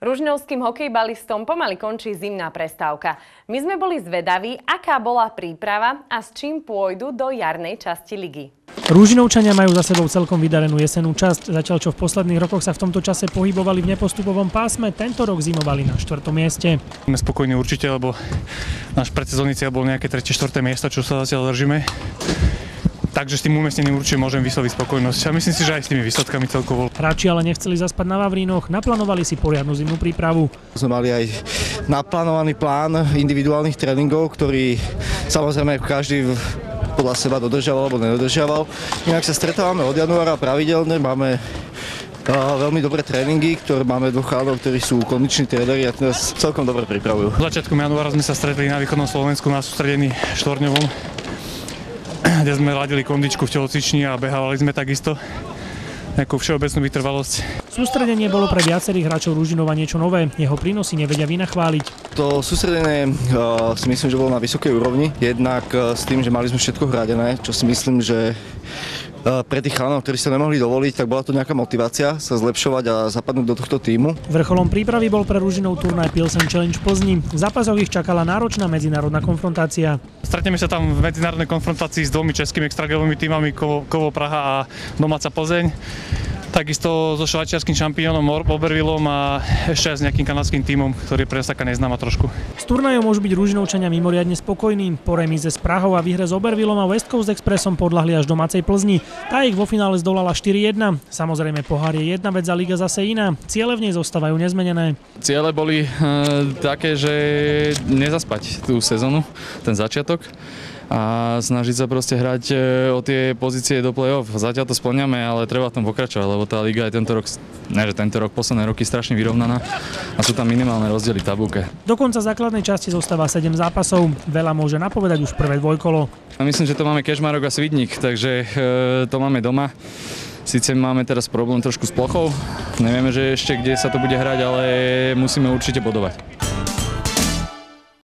Ružňovským hokejbalistom pomaly končí zimná prestávka. My sme boli zvedaví, aká bola príprava a s čím pôjdu do jarnej časti ligy. Ružinovčania majú za sebou celkom vydarenú jesennú časť, zatiaľ čo v posledných rokoch sa v tomto čase pohybovali v nepostupovom pásme, tento rok zimovali na 4. mieste. Sme spokojní určite, lebo náš predsezónny cieľ bol nejaké 3. 4. miesto, čo sa zatiaľ držíme. Takže s tým umiestnením určite môžem vysloviť spokojnosť a myslím si, že aj s tými výsledkami celkovo. Hráči ale nechceli zaspať na Vavrínoch, naplánovali si poriadnu zimnú prípravu. Sme mali aj naplánovaný plán individuálnych tréningov, ktorý samozrejme každý podľa seba dodržiaval alebo nedodržiaval. Inak sa stretávame od januára pravidelne, máme veľmi dobré tréningy, ktoré máme dvoch chálov, ktorí sú kondiční tréneri a nás celkom dobre pripravujú. Začiatkom januára sme sa stretli na východnom Slovensku na sústredení Štvorňovom, kde sme ladili kondičku v telocvični a behávali sme takisto nejakú všeobecnú vytrvalosť. Sústredenie bolo pre viacerých hráčov Ružinova niečo nové, jeho prínosy nevedia vynachváliť. To sústredenie si myslím, že bolo na vysokej úrovni, jednak s tým, že mali sme všetko hradené, čo si myslím, že pre tých chalanov, ktorí sa nemohli dovoliť, tak bola to nejaká motivácia sa zlepšovať a zapadnúť do tohto tímu. Vrcholom prípravy bol pre Ružinov turnaj Pilsen Challenge v Plzni. V zápasoch ich čakala náročná medzinárodná konfrontácia. Stretneme sa tam v medzinárodnej konfrontácii s dvomi českými extraligovými tímami Kovo Praha a domáca Plzeň. Takisto so švajčiarskym šampiónom Obervillom a ešte aj s nejakým kanadským tímom, ktorý je pre nás taká neznáma trošku. S turnajom môžu byť Ružinovčania mimoriadne spokojní. Po remíze s Prahou a výhre s Obervillom a West Coast Expressom podľahli až domácej Plzni. Tá ich vo finále zdolala 4-1. Samozrejme pohár je jedna vec a liga zase iná. Ciele v nej zostávajú nezmenené. Ciele boli také, že nezaspať tú sezónu, ten začiatok. A snažiť sa proste hrať o tie pozície do play-off. Zatiaľ to spĺňame, ale treba v tom pokračovať, lebo tá liga je tento rok, posledné roky strašne vyrovnaná a sú tam minimálne rozdiely v tabulke. Do konca základnej časti zostáva 7 zápasov. Veľa môže napovedať už prvé dvojkolo. Myslím, že to máme Kežmarok a Svidník, takže to máme doma. Sice máme teraz problém trošku s plochou, nevieme, že ešte kde sa to bude hrať, ale musíme určite bodovať.